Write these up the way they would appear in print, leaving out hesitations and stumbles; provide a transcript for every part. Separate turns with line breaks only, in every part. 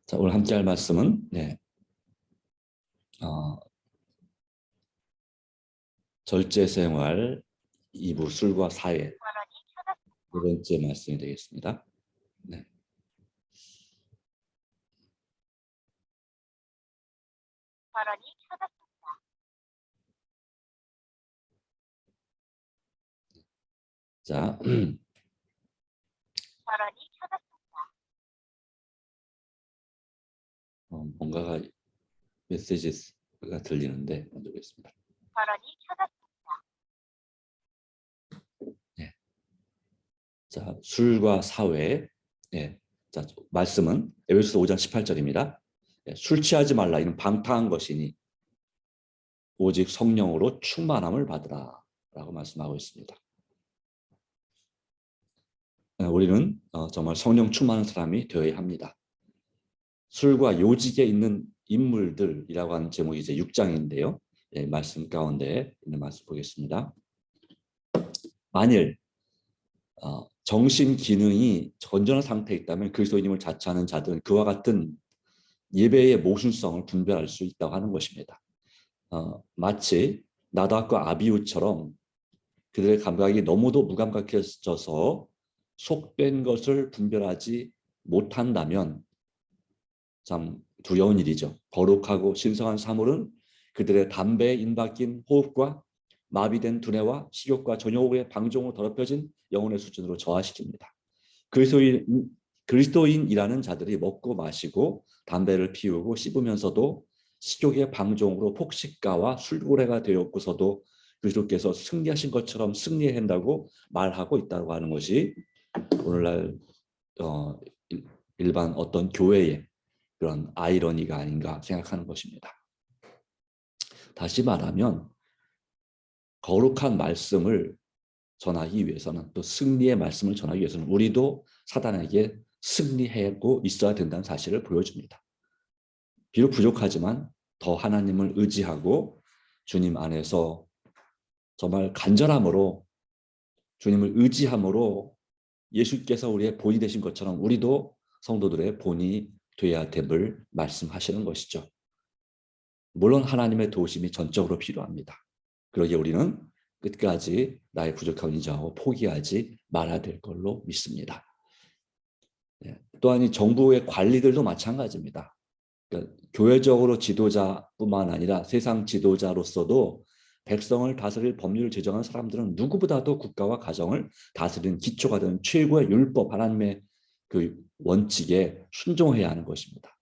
자, 오늘 함께 할 말씀은 절제 생활 2부 술과 사회 두 번째 말씀이 되겠습니다. 네. 자, 뭔가가 메시지가 들리는데 먼저 보겠습니다. 네. 자, 술과 사회. 네. 자, 말씀은 에베소서 5장 18절입니다. 네. 술 취하지 말라. 이는 방탕한 것이니 오직 성령으로 충만함을 받으라 라고 말씀하고 있습니다. 네, 우리는 정말 성령 충만한 사람이 되어야 합니다. 술과 요직에 있는 인물들이라고 하는 제목이 이제 6장인데요. 예, 말씀 가운데 있는 말씀 보겠습니다. 만일 정신 기능이 건전한 상태에 있다면 그리스도인임을 자처하는 자들은 그와 같은 예배의 모순성을 분별할 수 있다고 하는 것입니다. 마치 나답과 아비후처럼 그들의 감각이 너무도 무감각해져서 속된 것을 분별하지 못한다면 참 두려운 일이죠. 거룩하고 신성한 사물은 그들의 담배에 인박인 호흡과 마비된 두뇌와 식욕과 전욕의 방종으로 더럽혀진 영혼의 수준으로 저하시킵니다. 그리스도인이라는 자들이 먹고 마시고 담배를 피우고 씹으면서도 식욕의 방종으로 폭식가와 술고래가 되었고서도 그리스도께서 승리하신 것처럼 승리해야 한다고 말하고 있다고 하는 것이 오늘날 일반 어떤 교회의 그런 아이러니가 아닌가 생각하는 것입니다. 다시 말하면 거룩한 말씀을 전하기 위해서는, 또 승리의 말씀을 전하기 위해서는 우리도 사단에게 승리하고 있어야 된다는 사실을 보여줍니다. 비록 부족하지만 더 하나님을 의지하고 주님 안에서 정말 간절함으로 주님을 의지함으로 예수께서 우리의 본이 되신 것처럼 우리도 성도들의 본이 되어야 됨을 말씀하시는 것이죠. 물론 하나님의 도우심이 전적으로 필요합니다. 그러기에 우리는 끝까지 나의 부족함을 인정하고 포기하지 말아야 될 걸로 믿습니다. 또한 이 정부의 관리들도 마찬가지입니다. 그러니까 교회적으로 지도자뿐만 아니라 세상 지도자로서도 백성을 다스릴 법률을 제정한 사람들은 누구보다도 국가와 가정을 다스리는 기초가 되는 최고의 율법, 하나님의 그 원칙에 순종해야 하는 것입니다.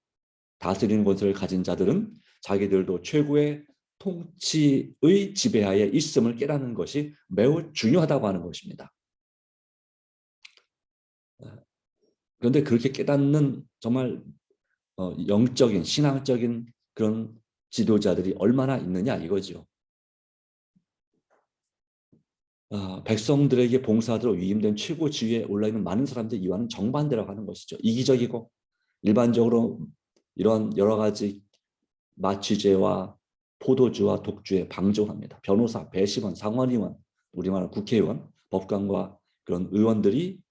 다스리는 것을 가진 자들은 자기들도 최고의 통치의 지배하에 있음을 깨닫는 것이 매우 중요하다고 하는 것입니다. 그런데 그렇게 깨닫는 정말 영적인 신앙적인 그런 지도자들이 얼마나 있느냐 이거죠. 백성들에게 봉사하도록 위임된 최고 지위에 올라있는 많은 사람들 이와는 정반대라고 하는 것이죠. 이기적이고 일반적으로 이런 여러 가지 마취제와 포도주와 독주에 방종합니다. 변호사, 배심원, 상원의원, 우리말로 국회의원, 법관과 그런 의원들이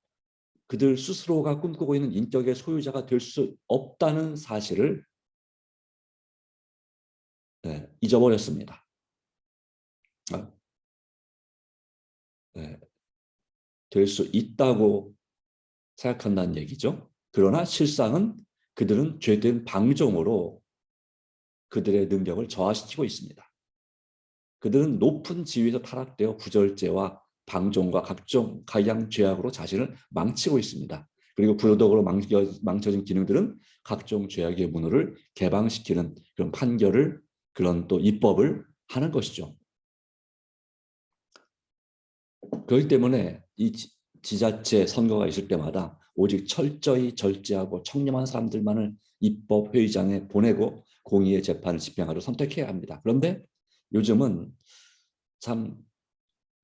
그들 스스로가 꿈꾸고 있는 인격의 소유자가 될 수 없다는 사실을 잊어버렸습니다. 될 수 있다고 생각한다는 얘기죠. 그러나 실상은 그들은 죄된 방종으로 그들의 능력을 저하시키고 있습니다. 그들은 높은 지위에서 타락되어 구절죄와 방종과 각종 가양 죄악으로 자신을 망치고 있습니다. 그리고 부도덕으로 망쳐진 기능들은 각종 죄악의 문호를 개방시키는 그런 판결을, 그런 또 입법을 하는 것이죠. 그렇기 때문에 이 지자체 선거가 있을 때마다 오직 철저히 절제하고 청렴한 사람들만을 입법회의장에 보내고 공의의 재판을 집행하도록 선택해야 합니다. 그런데 요즘은 참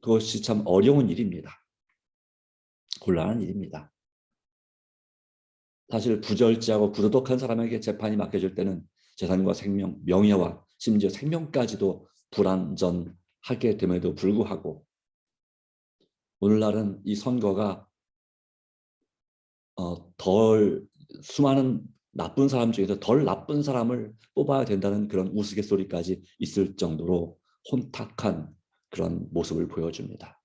그것이 참 어려운 일입니다. 곤란한 일입니다. 사실 부절제하고 부도덕한 사람에게 재판이 맡겨질 때는 재산과 생명, 명예와 심지어 생명까지도 불안전하게 됨에도 불구하고 오늘날은 이 선거가 덜 수많은 나쁜 사람 중에서 덜 나쁜 사람을 뽑아야 된다는 그런 우스갯소리까지 있을 정도로 혼탁한 그런 모습을 보여줍니다.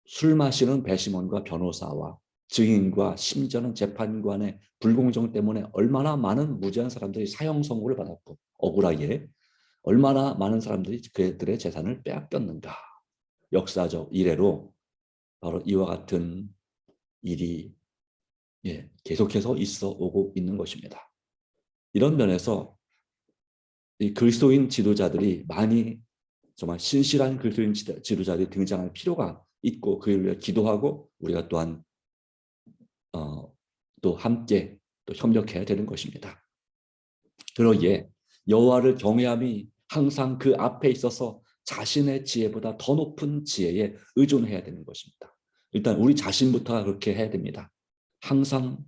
술 마시는 배심원과 변호사와 증인과 심지어는 재판관의 불공정 때문에 얼마나 많은 무죄한 사람들이 사형 선고를 받았고 억울하게 얼마나 많은 사람들이 그들의 재산을 빼앗겼는가. 역사적 이래로 바로 이와 같은 일이 계속해서 있어 오고 있는 것입니다. 이런 면에서 이 그리스도인 지도자들이 많이 정말 신실한 그리스도인 지도자들이 등장할 필요가 있고 그를 위해 기도하고 우리가 또한 또 함께 또 협력해야 되는 것입니다. 그러기에 여호와를 경외함이 항상 그 앞에 있어서 자신의 지혜보다 더 높은 지혜에 의존해야 되는 것입니다. 일단 우리 자신부터 그렇게 해야 됩니다. 항상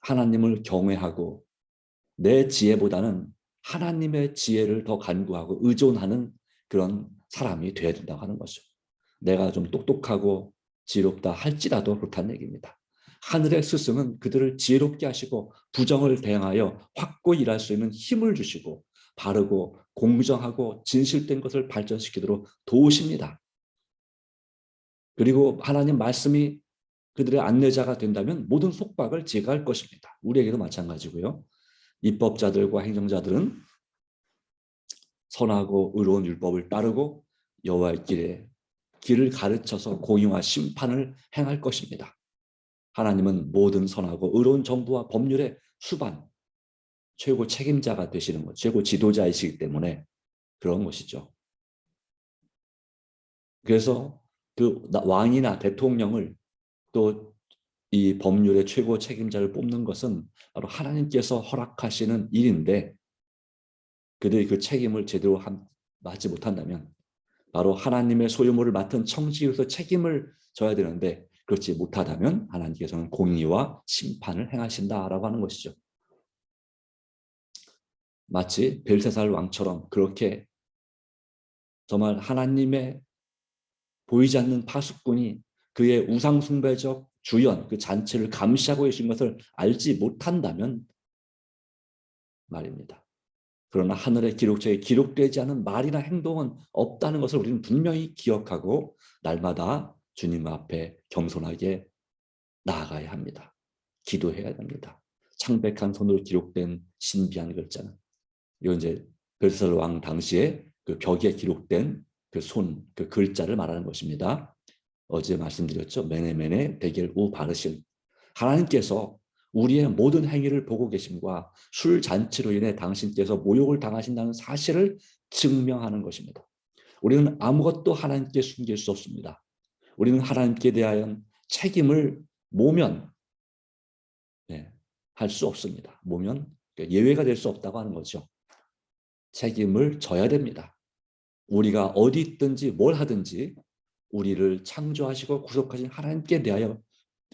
하나님을 경외하고 내 지혜보다는 하나님의 지혜를 더 간구하고 의존하는 그런 사람이 되어야 된다고 하는 거죠. 내가 좀 똑똑하고 지혜롭다 할지라도 그렇다는 얘기입니다. 하늘의 스승은 그들을 지혜롭게 하시고 부정을 대항하여 확고히 일할 수 있는 힘을 주시고 바르고 공정하고 진실된 것을 발전시키도록 도우십니다. 그리고 하나님 말씀이 그들의 안내자가 된다면 모든 속박을 제거할 것입니다. 우리에게도 마찬가지고요. 입법자들과 행정자들은 선하고 의로운 율법을 따르고 여호와의 길을 가르쳐서 공의와 심판을 행할 것입니다. 하나님은 모든 선하고 의로운 정부와 법률의 수반, 최고 책임자가 되시는 것, 최고 지도자이시기 때문에 그런 것이죠. 그래서 그 왕이나 대통령을 또 이 법률의 최고 책임자를 뽑는 것은 바로 하나님께서 허락하시는 일인데 그들이 그 책임을 제대로 맡지 못한다면 바로 하나님의 소유물을 맡은 청지기로서 책임을 져야 되는데 그렇지 못하다면 하나님께서는 공의와 심판을 행하신다라고 하는 것이죠. 마치 벨사살 왕처럼 그렇게 정말 하나님의 보이지 않는 파수꾼이 그의 우상숭배적 주연, 그 잔치를 감시하고 계신 것을 알지 못한다면 말입니다. 그러나 하늘의 기록책에 기록되지 않은 말이나 행동은 없다는 것을 우리는 분명히 기억하고 날마다 주님 앞에 겸손하게 나아가야 합니다. 기도해야 합니다. 창백한 손으로 기록된 신비한 글자는 이건 이제 벨사살 왕 당시에 그 벽에 기록된 그 그 글자를 말하는 것입니다. 어제 말씀드렸죠. 메네메네 데겔 우 바르신 하나님께서 우리의 모든 행위를 보고 계심과 술 잔치로 인해 당신께서 모욕을 당하신다는 사실을 증명하는 것입니다. 우리는 아무것도 하나님께 숨길 수 없습니다. 우리는 하나님께 대하여 책임을 모면 할 수 없습니다. 모면 예외가 될 수 없다고 하는 거죠. 책임을 져야 됩니다. 우리가 어디 있든지 뭘 하든지 우리를 창조하시고 구속하신 하나님께 대하여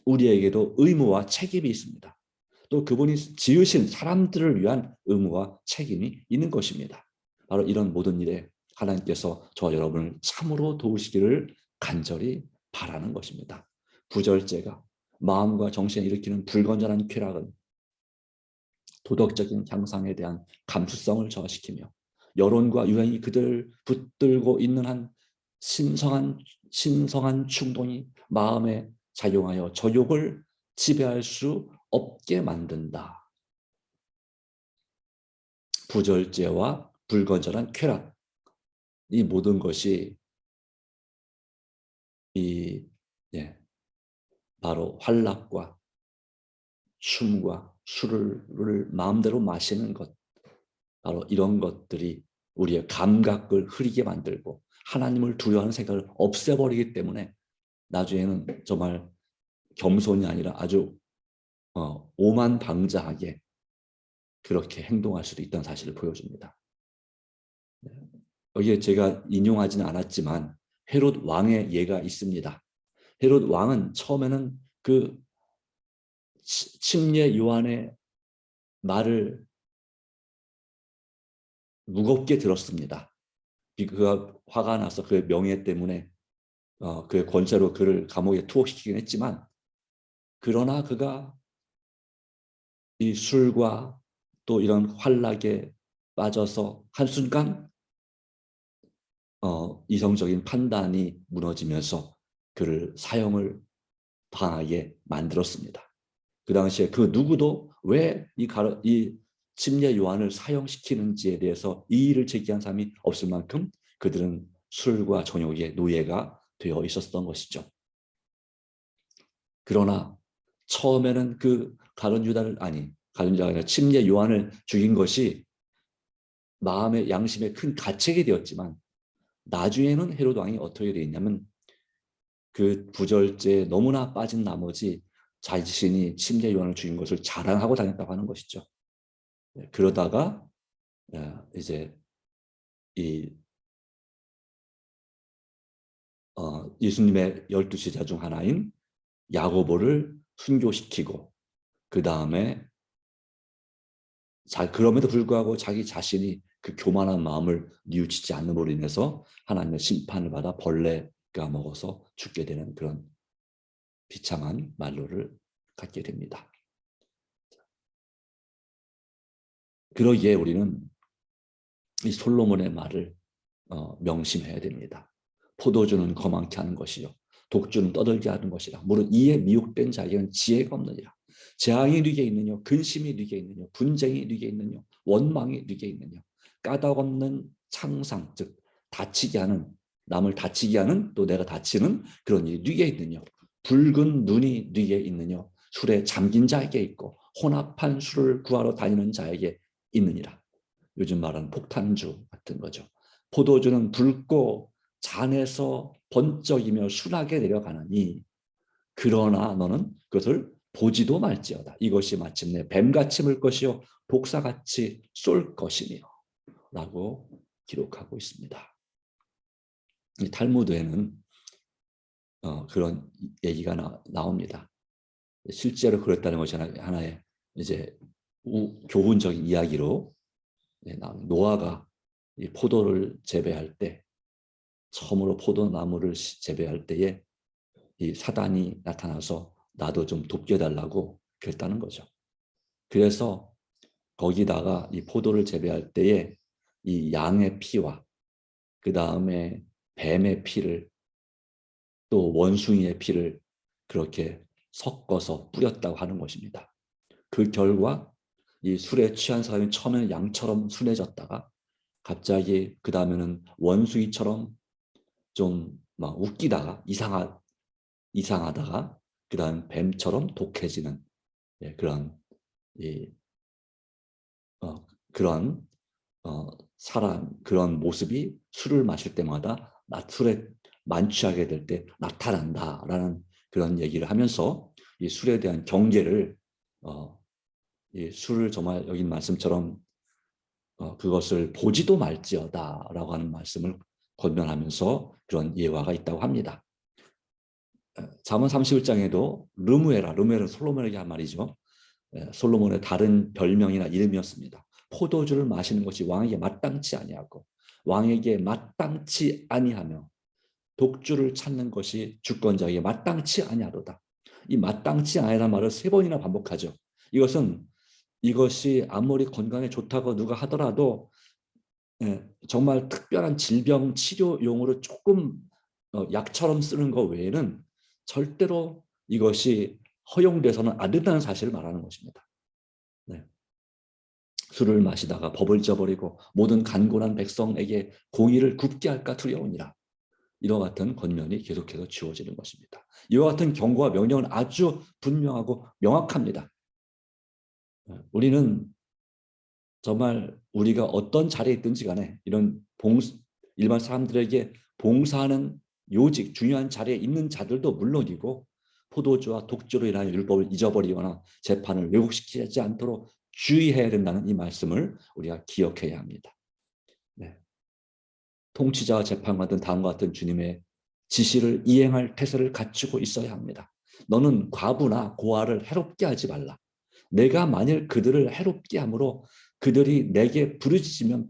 우리에게도 의무와 책임이 있습니다. 또 그분이 지으신 사람들을 위한 의무와 책임이 있는 것입니다. 바로 이런 모든 일에 하나님께서 저와 여러분을 참으로 도우시기를 간절히 바라는 것입니다. 부절제가 마음과 정신에 일으키는 불건전한 쾌락은 도덕적인 향상에 대한 감수성을 저하시키며 여론과 유행이 그들을 붙들고 있는 한 신성한 충동이 마음에 작용하여 저욕을 지배할 수 없게 만든다. 부절제와 불건전한 쾌락, 이 모든 것이 바로 환락과 춤과 술을 마음대로 마시는 것, 바로 이런 것들이 우리의 감각을 흐리게 만들고 하나님을 두려워하는 생각을 없애버리기 때문에 나중에는 정말 겸손이 아니라 아주 오만방자하게 그렇게 행동할 수도 있다는 사실을 보여줍니다. 여기에 제가 인용하지는 않았지만 헤롯 왕의 예가 있습니다. 헤롯 왕은 처음에는 그 침례 요한의 말을 무겁게 들었습니다. 그가 화가 나서 그의 명예 때문에 그의 권세로 그를 감옥에 투옥시키긴 했지만 그러나 그가 이 술과 또 이런 환락에 빠져서 한순간 이성적인 판단이 무너지면서 그를 사형을 당하게 만들었습니다. 그 당시에 그 누구도 왜 이 침례 요한을 사형시키는지에 대해서 이의를 제기한 사람이 없을 만큼 그들은 술과 정욕의 노예가 되어 있었던 것이죠. 그러나 처음에는 그 가룟 유다가 아니라 침례 요한을 죽인 것이 마음의 양심에 큰 가책이 되었지만 나중에는 헤로드 왕이 어떻게 되었냐면 그 부절제에 너무나 빠진 나머지 자신이 침례 요한을 죽인 것을 자랑하고 다녔다고 하는 것이죠. 그러다가 이제 이 예수님의 12제자 중 하나인 야고보를 순교시키고 그 다음에 그럼에도 불구하고 자기 자신이 그 교만한 마음을 뉘우치지 않음으로 인해서 하나님의 심판을 받아 벌레가 먹어서 죽게 되는 그런 비참한 만로를 갖게 됩니다. 그러기에 우리는 이 솔로몬의 말을 명심해야 됩니다. 포도주는 거만케 하는 것이요 독주는 떠들게 하는 것이라. 무릇 이에 미혹된 자에게는 지혜가 없느니라. 재앙이 네게 있느냐, 근심이 네게 있느냐, 분쟁이 네게 있느냐, 원망이 네게 있느냐. 까닭없는 창상, 즉 다치게 하는, 남을 다치게 하는, 또 내가 다치는 그런 일이 네게 있느냐. 붉은 눈이 네게 있느냐. 술에 잠긴 자에게 있고 혼합한 술을 구하러 다니는 자에게 있느니라. 요즘 말하는 폭탄주 같은 거죠. 포도주는 붉고 잔에서 번쩍이며 순하게 내려가느니 그러나 너는 그것을 보지도 말지어다. 이것이 마침내 뱀같이 물 것이요 독사같이 쏠 것이며 라고 기록하고 있습니다. 이 탈무드에는 그런 얘기가 나옵니다. 실제로 그랬다는 것이 하나의 이제 교훈적인 이야기로 노아가 이 포도를 재배할 때 처음으로 포도나무를 재배할 때에 이 사단이 나타나서 나도 좀 돕겨달라고 그랬다는 거죠. 그래서 거기다가 이 포도를 재배할 때에 이 양의 피와 그 다음에 뱀의 피를 또 원숭이의 피를 그렇게 섞어서 뿌렸다고 하는 것입니다. 그 결과 이 술에 취한 사람이 처음에는 양처럼 순해졌다가 갑자기 그 다음에는 원숭이처럼 좀 막 웃기다가 이상하다가 그 다음 뱀처럼 독해지는 그런 그런 사람 그런 모습이 술을 마실 때마다 술에 만취하게 될 때 나타난다라는 그런 얘기를 하면서 이 술에 대한 경계를 이 술을 정말 여기 말씀처럼 그것을 보지도 말지어다라고 하는 말씀을 권면하면서 그런 예화가 있다고 합니다. 잠언 31장에도 르무에는 솔로몬에게 한 말이죠. 솔로몬의 다른 별명이나 이름이었습니다. 포도주를 마시는 것이 왕에게 마땅치 아니하고 왕에게 마땅치 아니하며 독주를 찾는 것이 주권자에게 마땅치 아니하도다. 이 마땅치 아니라는 말을 3번이나 반복하죠. 이것이 아무리 건강에 좋다고 누가 하더라도 정말 특별한 질병 치료용으로 조금 약처럼 쓰는 것 외에는 절대로 이것이 허용돼서는 안 된다는 사실을 말하는 것입니다. 네. 술을 마시다가 법을 잊어버리고 모든 간곤한 백성에게 공의를 굽게 할까 두려우니라. 이와 같은 권면이 계속해서 주어지는 것입니다. 이와 같은 경고와 명령은 아주 분명하고 명확합니다. 우리는 정말 우리가 어떤 자리에 있든지 간에 이런 일반 사람들에게 봉사하는 요직, 중요한 자리에 있는 자들도 물론이고 포도주와 독주로 인하여 율법을 잊어버리거나 재판을 왜곡시키지 않도록 주의해야 된다는 이 말씀을 우리가 기억해야 합니다. 네. 통치자와 재판관은 다음과 같은 주님의 지시를 이행할 태세를 갖추고 있어야 합니다. 너는 과부나 고아를 해롭게 하지 말라. 내가 만일 그들을 해롭게 함으로 그들이 내게 부르짖으면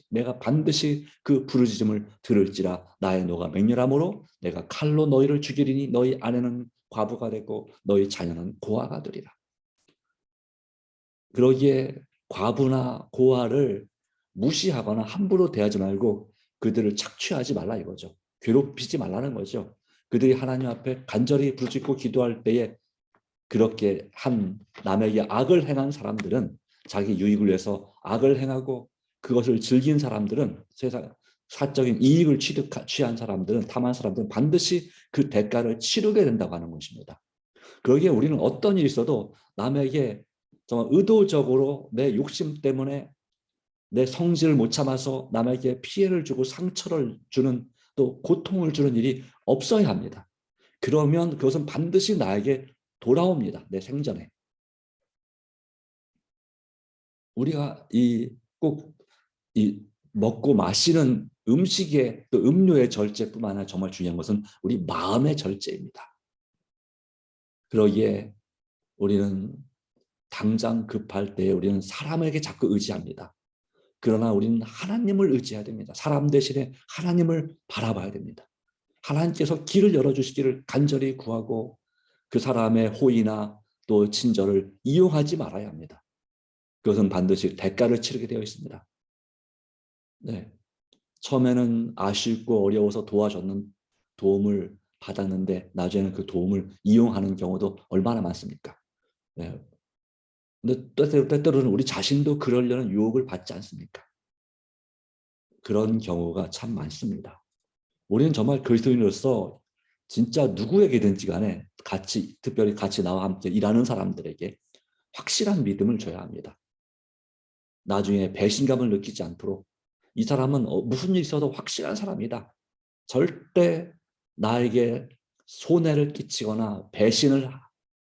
내가 반드시 그 부르짖음을 들을지라. 나의 노가 맹렬함으로 내가 칼로 너희를 죽이리니 너희 아내는 과부가 되고 너희 자녀는 고아가 되리라. 그러기에 과부나 고아를 무시하거나 함부로 대하지 말고 그들을 착취하지 말라 이거죠. 괴롭히지 말라는 거죠. 그들이 하나님 앞에 간절히 부르짖고 기도할 때에 그렇게 한 남에게 악을 행한 사람들은, 자기 유익을 위해서 악을 행하고 그것을 즐긴 사람들은, 세상 사적인 이익을 취한 사람들은, 탐한 사람들은 반드시 그 대가를 치르게 된다고 하는 것입니다. 그러기에 우리는 어떤 일이 있어도 남에게 정말 의도적으로 내 욕심 때문에 내 성질을 못 참아서 남에게 피해를 주고 상처를 주는, 또 고통을 주는 일이 없어야 합니다. 그러면 그것은 반드시 나에게 돌아옵니다. 내 생전에. 우리가 꼭 먹고 마시는 음식의, 또 음료의 절제뿐만 아니라 정말 중요한 것은 우리 마음의 절제입니다. 그러기에 우리는 당장 급할 때 우리는 사람에게 자꾸 의지합니다. 그러나 우리는 하나님을 의지해야 됩니다. 사람 대신에 하나님을 바라봐야 됩니다. 하나님께서 길을 열어주시기를 간절히 구하고 그 사람의 호의나 또 친절을 이용하지 말아야 합니다. 그것은 반드시 대가를 치르게 되어 있습니다. 네. 처음에는 아쉽고 어려워서 도움을 받았는데 나중에는 그 도움을 이용하는 경우도 얼마나 많습니까? 네. 근데 때때로는 우리 자신도 그러려는 유혹을 받지 않습니까? 그런 경우가 참 많습니다. 우리는 정말 그리스도인으로서 진짜 누구에게든지 간에 특별히 같이 나와 함께 일하는 사람들에게 확실한 믿음을 줘야 합니다. 나중에 배신감을 느끼지 않도록, 이 사람은 무슨 일이 있어도 확실한 사람이다. 절대 나에게 손해를 끼치거나 배신을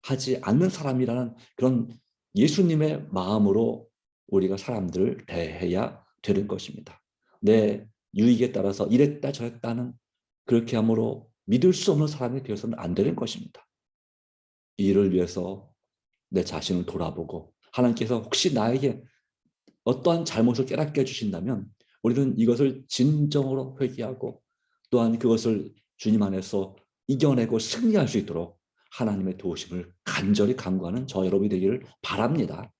하지 않는 사람이라는 그런 예수님의 마음으로 우리가 사람들을 대해야 되는 것입니다. 내 유익에 따라서 이랬다 저랬다는, 그렇게 함으로 믿을 수 없는 사람이 되어서는 안 되는 것입니다. 이 일을 위해서 내 자신을 돌아보고, 하나님께서 혹시 나에게 어떠한 잘못을 깨닫게 해주신다면 우리는 이것을 진정으로 회개하고, 또한 그것을 주님 안에서 이겨내고 승리할 수 있도록 하나님의 도우심을 간절히 간구하는 저 여러분이 되기를 바랍니다.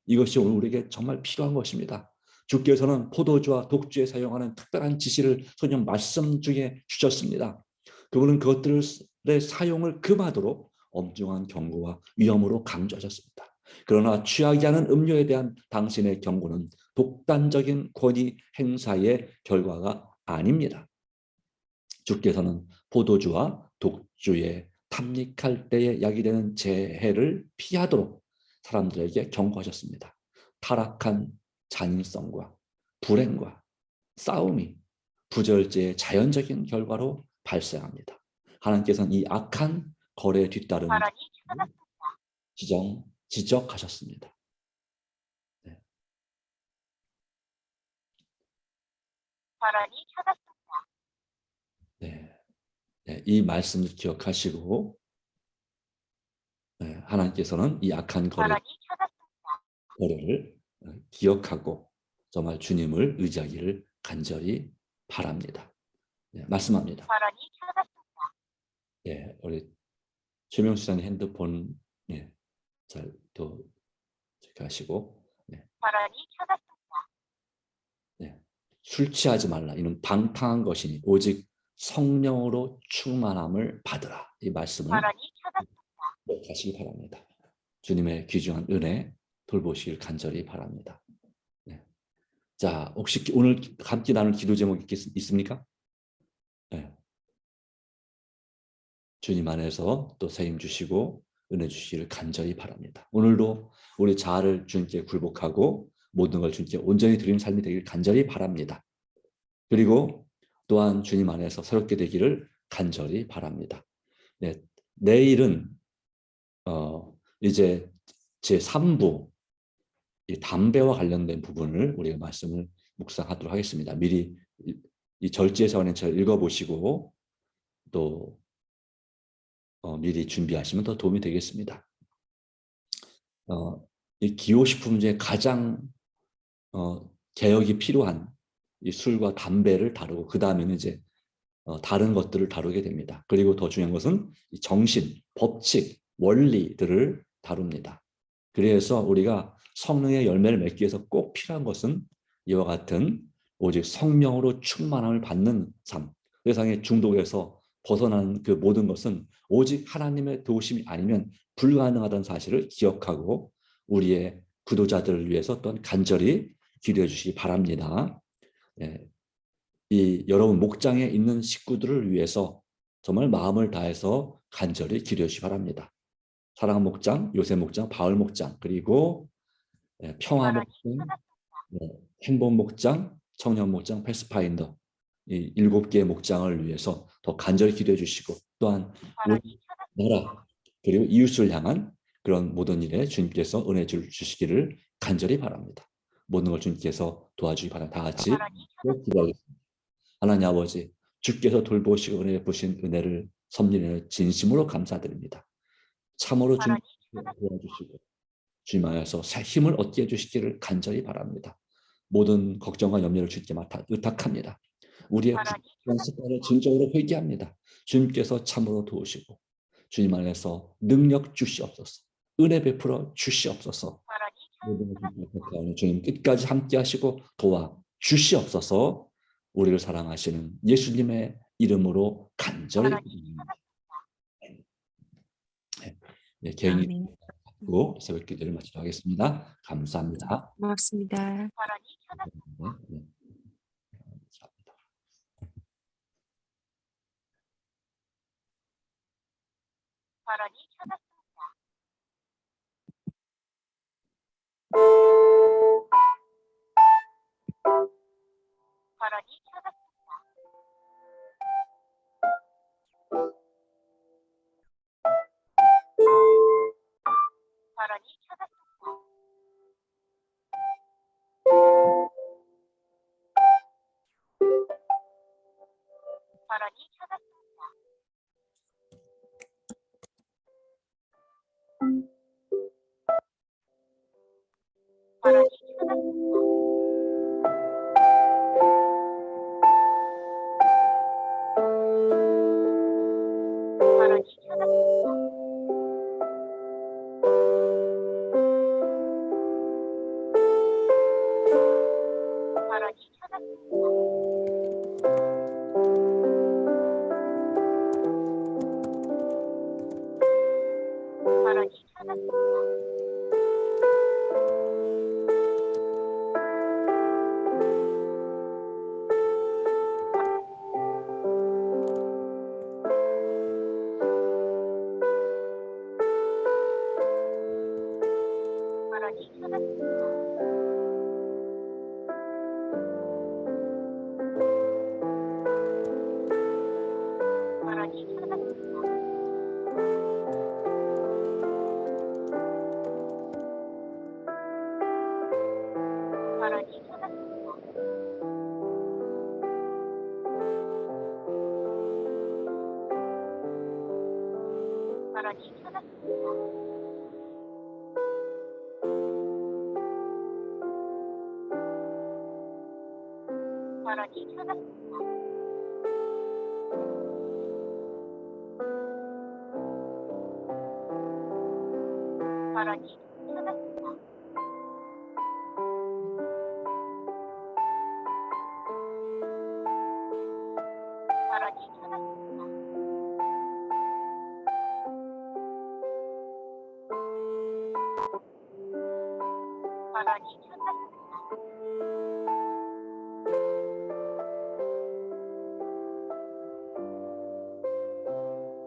이것이 오늘 우리에게 정말 필요한 것입니다. 주께서는 포도주와 독주에 사용하는 특별한 지시를 성경 말씀 중에 주셨습니다. 그분은 그것들의 사용을 금하도록 엄중한 경고와 위험으로 강조하셨습니다. 그러나 취하게 하는 음료에 대한 당신의 경고는 독단적인 권위 행사의 결과가 아닙니다. 주께서는 포도주와 독주에 탐닉할 때에 야기되는 재해를 피하도록 사람들에게 경고하셨습니다. 타락한 잔인성과 불행과 싸움이 부절제의 자연적인 결과로 발생합니다. 하나님께서는 이 악한 거래에 뒤따르는 지적하셨습니다. 네. 네. 네. 이 말씀을 기억하시고, 네. 하나님께서는 이 악한 거래를 기억하고 정말 주님을 의지하기를 간절히 바랍니다. 네. 말씀합니다. 네. 우리 최명수 장님 핸드폰 잘 또 체크하시고. 네. 네. 술 취하지 말라. 이는 방탕한 것이니 오직 성령으로 충만함을 받으라. 이 말씀을 하시기 바랍니다. 주님의 귀중한 은혜 돌보시길 간절히 바랍니다. 네. 자, 혹시 오늘 함께 나눌 기도 제목 있습니까? 네. 주님 안에서 또 세임 주시고 은혜 주시기를 간절히 바랍니다. 오늘도 우리 자아를 주님께 굴복하고 모든 걸 주님께 온전히 드리는 삶이 되길 간절히 바랍니다. 그리고 또한 주님 안에서 새롭게 되기를 간절히 바랍니다. 네, 내일은 이제 제3부 이 담배와 관련된 부분을 우리가 말씀을 묵상하도록 하겠습니다. 미리 이 절제서원을 잘 읽어보시고 또 미리 준비하시면 더 도움이 되겠습니다. 이 기호식품 중에 가장 개혁이 필요한 이 술과 담배를 다루고 그 다음에는 이제 다른 것들을 다루게 됩니다. 그리고 더 중요한 것은 정신, 법칙, 원리들을 다룹니다. 그래서 우리가 성령의 열매를 맺기 위해서 꼭 필요한 것은 이와 같은 오직 성령으로 충만함을 받는 삶, 세상의 중독에서 벗어나는 그 모든 것은 오직 하나님의 도우심이 아니면 불가능하다는 사실을 기억하고 우리의 구도자들을 위해서 또한 간절히 기도해 주시기 바랍니다. 예, 이 여러분 목장에 있는 식구들을 위해서 정말 마음을 다해서 간절히 기도해 주시기 바랍니다. 사랑 목장, 요셉 목장, 바울 목장, 그리고 평화 목장, 행복 목장, 청년 목장, 패스파인더 이 7개의 목장을 위해서 더 간절히 기도해 주시고 또한 우리 나라 그리고 이웃을 향한 그런 모든 일에 주님께서 은혜 주시기를 간절히 바랍니다. 모든 걸 주님께서 도와주기 바랍니다. 다 같이 기도하겠습니다. 하나님 아버지, 주께서 돌보시고 은혜 베푸신 은혜를 섭리를 진심으로 감사드립니다. 참으로 주님께서 도와주시고 주님 안에서 새 힘을 얻게 해주시기를 간절히 바랍니다. 모든 걱정과 염려를 주님께 의탁합니다. 우리의 부족한 습관을 진정으로 회개합니다. 주님께서 참으로 도우시고 주님 안에서 능력 주시옵소서. 은혜 베풀어 주시옵소서. 모든 것을 주님 끝까지 함께 하시고 도와 주시옵소서. 우리를 사랑하시는 예수님의 이름으로 간절히 기도합니다. 네, 개인이 새벽 기도를 마치도록 하겠습니다. 감사합니다.
고맙습니다.
네.
하나님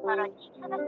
찾았습니다.